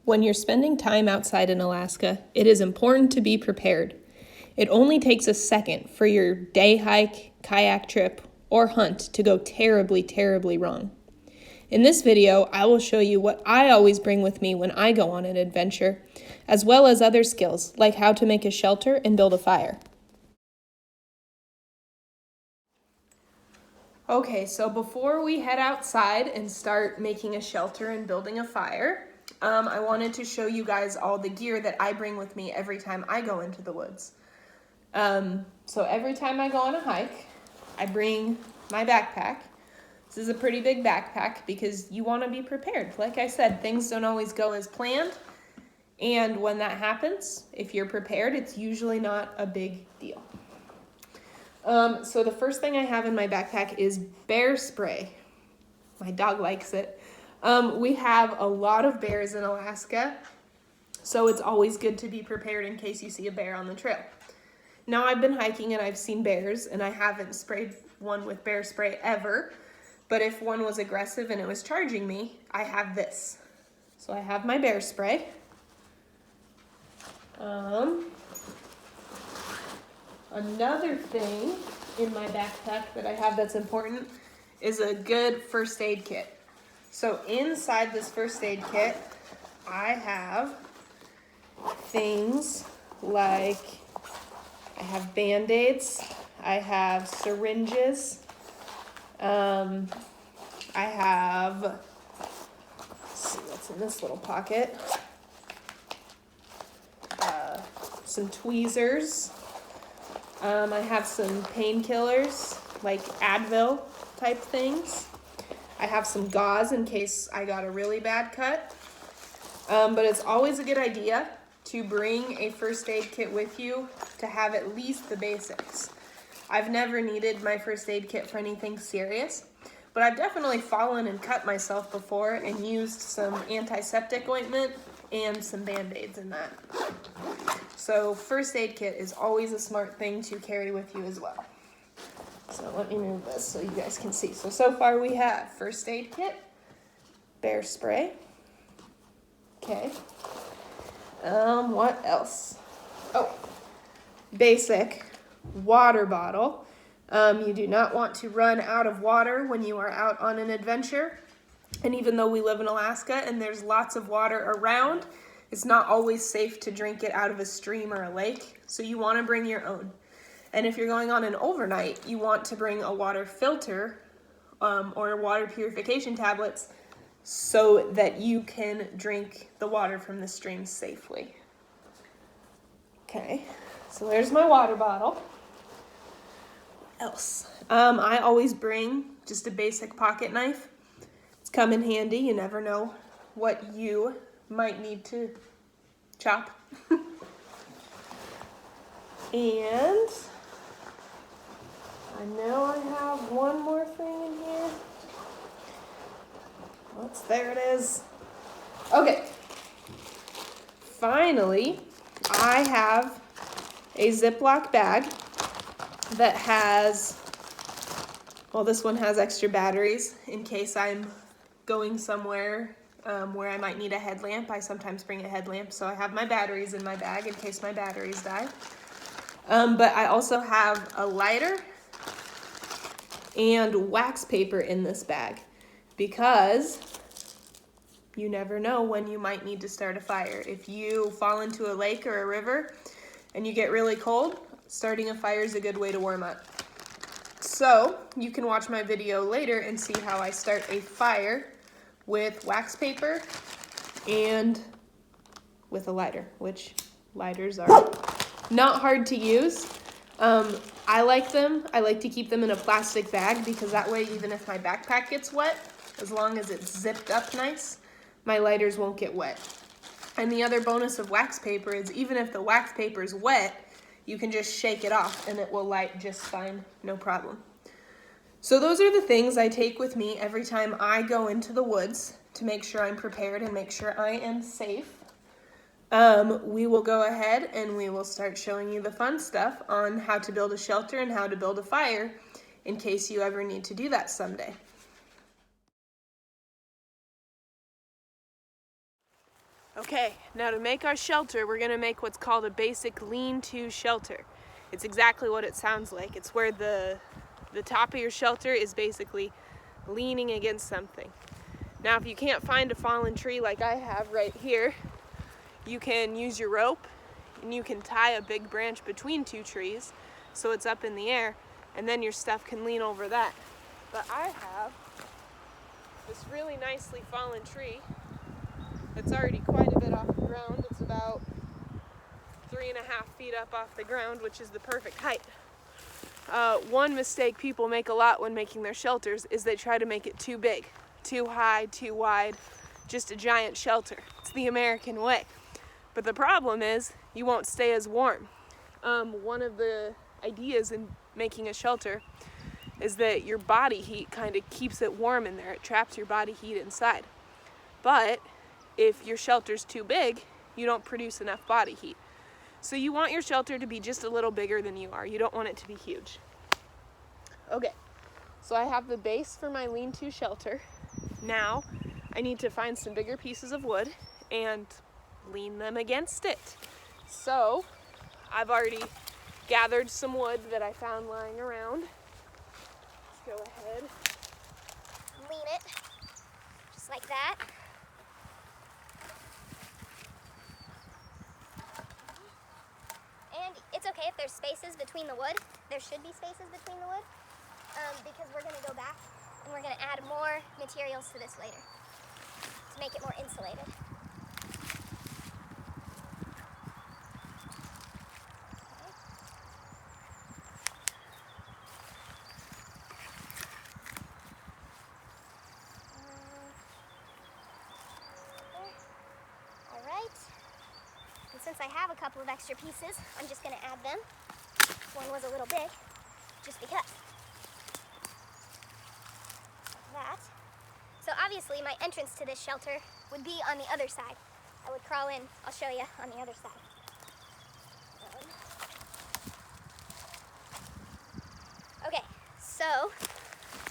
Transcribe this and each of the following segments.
When you're spending time outside in Alaska, it is important to be prepared. It only takes a second for your day hike, kayak trip, or hunt to go terribly, terribly wrong. In this video, I will show you what I always bring with me when I go on an adventure, as well as other skills like how to make a shelter and build a fire. Okay, so before we head outside and start making a shelter and building a fire, I wanted to show you guys all the gear that I bring with me every time I go into the woods. So every time I go on a hike, I bring my backpack. This is a pretty big backpack because you want to be prepared. Like I said, things don't always go as planned. And when that happens, if you're prepared, it's usually not a big deal. So the first thing I have in my backpack is bear spray. My dog likes it. We have a lot of bears in Alaska, so it's always good to be prepared in case you see a bear on the trail. Now I've been hiking and I've seen bears, and I haven't sprayed one with bear spray ever, but if one was aggressive and it was charging me, I have this. So I have my bear spray. Another thing in my backpack that I have that's important is a good first aid kit. So inside this first aid kit, I have things like I have Band-Aids, I have syringes, I have, let's see what's in this little pocket, some tweezers. I have some painkillers, like Advil type things. I have some gauze in case I got a really bad cut. But it's always a good idea to bring a first aid kit with you to have at least the basics. I've never needed my first aid kit for anything serious, but I've definitely fallen and cut myself before and used some antiseptic ointment and some Band-Aids in that. So first aid kit is always a smart thing to carry with you as well. So let me move this so you guys can see. So far we have first aid kit, bear spray. Okay. What else? Oh, basic water bottle. You do not want to run out of water when you are out on an adventure. And even though we live in Alaska and there's lots of water around, it's not always safe to drink it out of a stream or a lake, so you want to bring your own. And if you're going on an overnight, you want to bring a water filter or water purification tablets so that you can drink the water from the stream safely. Okay, so there's my water bottle. What else? I always bring just a basic pocket knife. It's come in handy. You never know what you might need to chop. And I know I have one more thing in here. There it is. Okay. Finally, I have a Ziploc bag that has, well, this one has extra batteries in case I'm going somewhere where I might need a headlamp. I sometimes bring a headlamp, so I have my batteries in my bag in case my batteries die. But I also have a lighter and wax paper in this bag because you never know when you might need to start a fire. If you fall into a lake or a river and you get really cold, starting a fire is a good way to warm up. So you can watch my video later and see how I start a fire with wax paper and with a lighter, which lighters are not hard to use. I like them. I like to keep them in a plastic bag because that way, even if my backpack gets wet, as long as it's zipped up nice, my lighters won't get wet. And the other bonus of wax paper is even if the wax paper is wet, you can just shake it off and it will light just fine, no problem. So those are the things I take with me every time I go into the woods to make sure I'm prepared and make sure I am safe. We will go ahead and we will start showing you the fun stuff on how to build a shelter and how to build a fire in case you ever need to do that someday. Okay, Okay, now to make our shelter, we're gonna make what's called a basic lean-to shelter. It's exactly what it sounds like. It's where the top of your shelter is basically leaning against something. Now, if you can't find a fallen tree like I have right here, you can use your rope and you can tie a big branch between two trees so it's up in the air, and then your stuff can lean over that. But I have this really nicely fallen tree that's already quite a bit off the ground. It's about 3.5 feet up off the ground, which is the perfect height. One mistake people make a lot when making their shelters is they try to make it too big, too high, too wide, just a giant shelter. It's the American way. But the problem is you won't stay as warm. One of the ideas in making a shelter is that your body heat kind of keeps it warm in there. It traps your body heat inside. But if your shelter's too big, you don't produce enough body heat. So you want your shelter to be just a little bigger than you are. You don't want it to be huge. Okay, so I have the base for my lean-to shelter. Now I need to find some bigger pieces of wood and lean them against it. So I've already gathered some wood that I found lying around. Let's go ahead. Lean it, just like that. And it's okay if there's spaces between the wood. There should be spaces between the wood because we're going to go back and we're going to add more materials to this later to make it more insulated. And since I have a couple of extra pieces, I'm just going to add them. One was a little big, just because. Like that. So obviously my entrance to this shelter would be on the other side. I would crawl in, I'll show you, on the other side. Okay, so,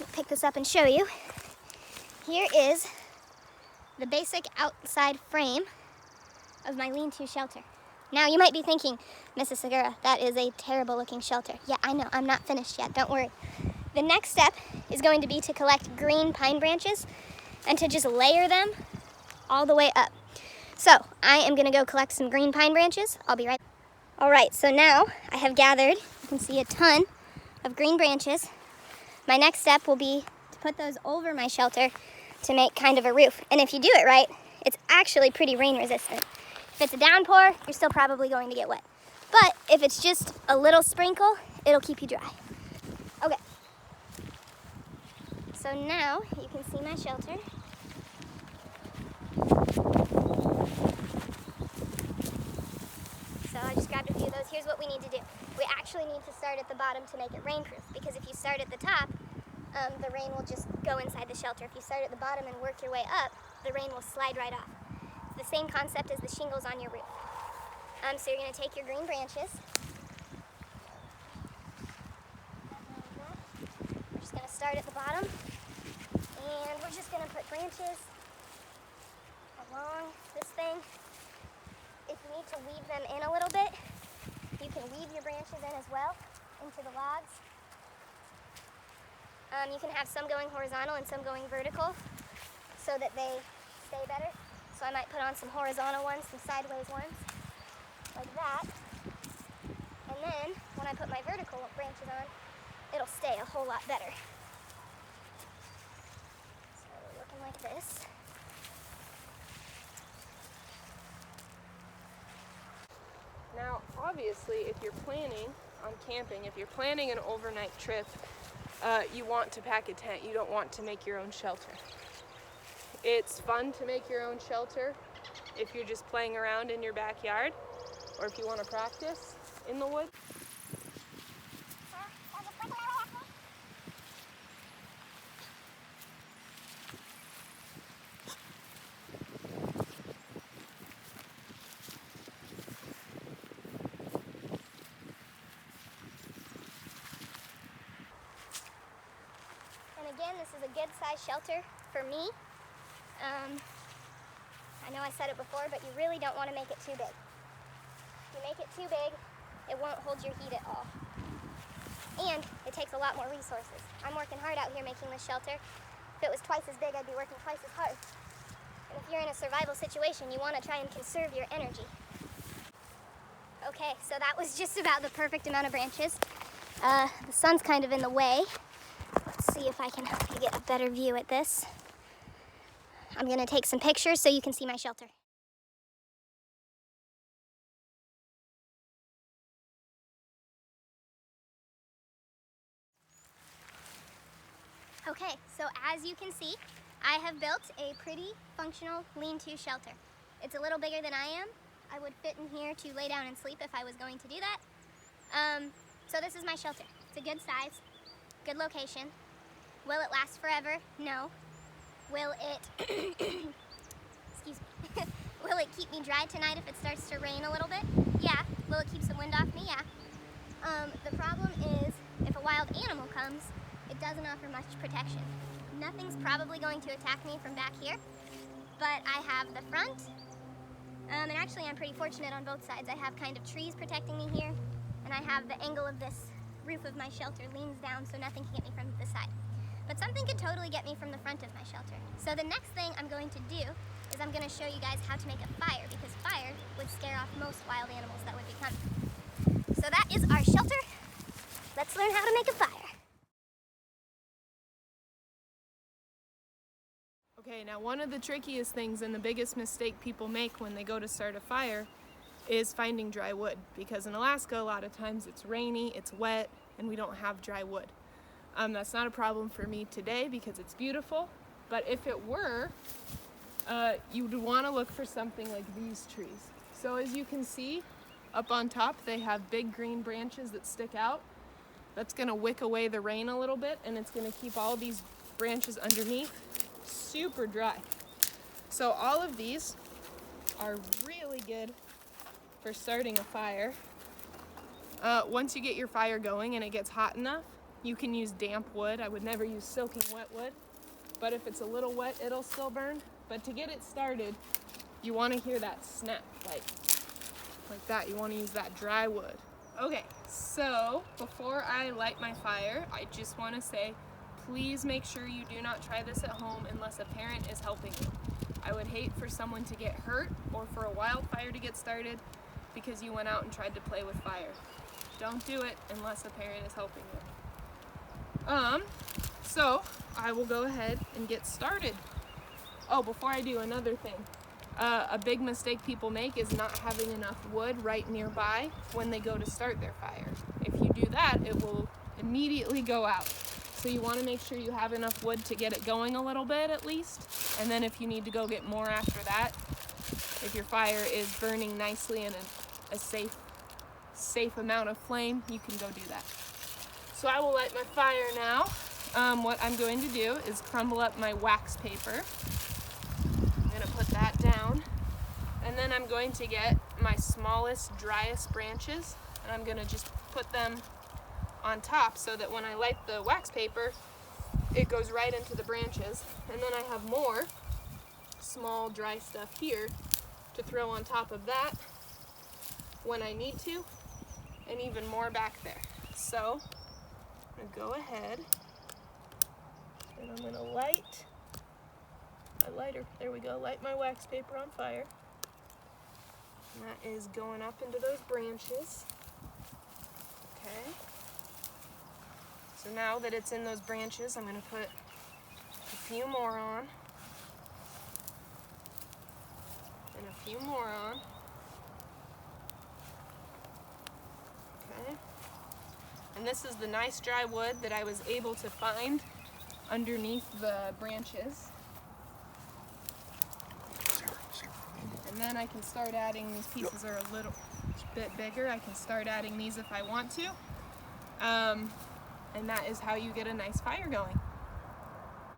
let me pick this up and show you. Here is the basic outside frame of my lean-to shelter. Now you might be thinking, Mrs. Segura, that is a terrible looking shelter. Yeah, I know, I'm not finished yet, don't worry. The next step is going to be to collect green pine branches and to just layer them all the way up. So I am gonna go collect some green pine branches. I'll be right back. All right, so now I have gathered, you can see a ton of green branches. My next step will be to put those over my shelter to make kind of a roof. And if you do it right, it's actually pretty rain resistant. If it's a downpour, you're still probably going to get wet. But if it's just a little sprinkle, it'll keep you dry. Okay. So now you can see my shelter. So I just grabbed a few of those. Here's what we need to do. We actually need to start at the bottom to make it rainproof, because if you start at the top, the rain will just go inside the shelter. If you start at the bottom and work your way up, the rain will slide right off. It's the same concept as the shingles on your roof. So you're going to take your green branches. We're just going to start at the bottom, and we're just going to put branches along this thing. If you need to weave them in a little bit, you can weave your branches in as well into the logs. You can have some going horizontal and some going vertical so that they stay better. So I might put on some horizontal ones, some sideways ones, like that. And then when I put my vertical branches on, it'll stay a whole lot better. So we're looking like this. Now, obviously, if you're planning on camping, if you're planning an overnight trip, you want to pack a tent. You don't want to make your own shelter. It's fun to make your own shelter if you're just playing around in your backyard, or if you want to practice in the woods. And again, this is a good size shelter for me. I know I said it before, but you really don't want to make it too big. If you make it too big, it won't hold your heat at all. And it takes a lot more resources. I'm working hard out here making this shelter. If it was twice as big, I'd be working twice as hard. And if you're in a survival situation, you want to try and conserve your energy. Okay, so that was just about the perfect amount of branches. The sun's kind of in the way. Let's see if I can help you get a better view at this. I'm going to take some pictures so you can see my shelter. Okay, so as you can see, I have built a pretty functional lean-to shelter. It's a little bigger than I am. I would fit in here to lay down and sleep if I was going to do that. So this is my shelter. It's a good size, good location. Will it last forever? No. Will it, excuse me, will it keep me dry tonight if it starts to rain a little bit? Yeah. Will it keep some wind off me? Yeah. The problem is if a wild animal comes, it doesn't offer much protection. Nothing's probably going to attack me from back here, but I have the front, and actually I'm pretty fortunate on both sides. I have kind of trees protecting me here, and I have the angle of this roof of my shelter leans down so nothing can get me from the side. But something could totally get me from the front of my shelter. So the next thing I'm going to do is I'm going to show you guys how to make a fire, because fire would scare off most wild animals that would be coming. So that is our shelter. Let's learn how to make a fire. Okay, now one of the trickiest things and the biggest mistake people make when they go to start a fire is finding dry wood, because in Alaska a lot of times it's rainy, it's wet, and we don't have dry wood. That's not a problem for me today because it's beautiful, but if it were, you'd want to look for something like these trees. So as you can see, up on top they have big green branches that stick out. That's going to wick away the rain a little bit, and it's going to keep all these branches underneath super dry. So all of these are really good for starting a fire. Once you get your fire going and it gets hot enough, you can use damp wood. I would never use soaking wet wood, but if it's a little wet, it'll still burn. But to get it started, you want to hear that snap, like that. You want to use that dry wood. Okay, so before I light my fire, I just want to say, please make sure you do not try this at home unless a parent is helping you. I would hate for someone to get hurt or for a wildfire to get started because you went out and tried to play with fire. Don't do it unless a parent is helping you. So I will go ahead and get started. Oh, before I do, another thing. A big mistake people make is not having enough wood right nearby when they go to start their fire. If you do that, it will immediately go out. So you want to make sure you have enough wood to get it going a little bit at least. And then if you need to go get more after that, if your fire is burning nicely in a safe amount of flame, you can go do that. So I will light my fire now. What I'm going to do is crumble up my wax paper. I'm going to put that down. And then I'm going to get my smallest, driest branches, and I'm going to just put them on top so that when I light the wax paper, it goes right into the branches. And then I have more small, dry stuff here to throw on top of that when I need to, and even more back there. So I'm going to go ahead and I'm going to light my lighter. There we go, light my wax paper on fire. And that is going up into those branches. Okay. So now that it's in those branches, I'm going to put a few more on. And a few more on. Okay. And this is the nice dry wood that I was able to find underneath the branches. And then I can start adding, these pieces are a little bit bigger. I can start adding these if I want to. And that is how you get a nice fire going.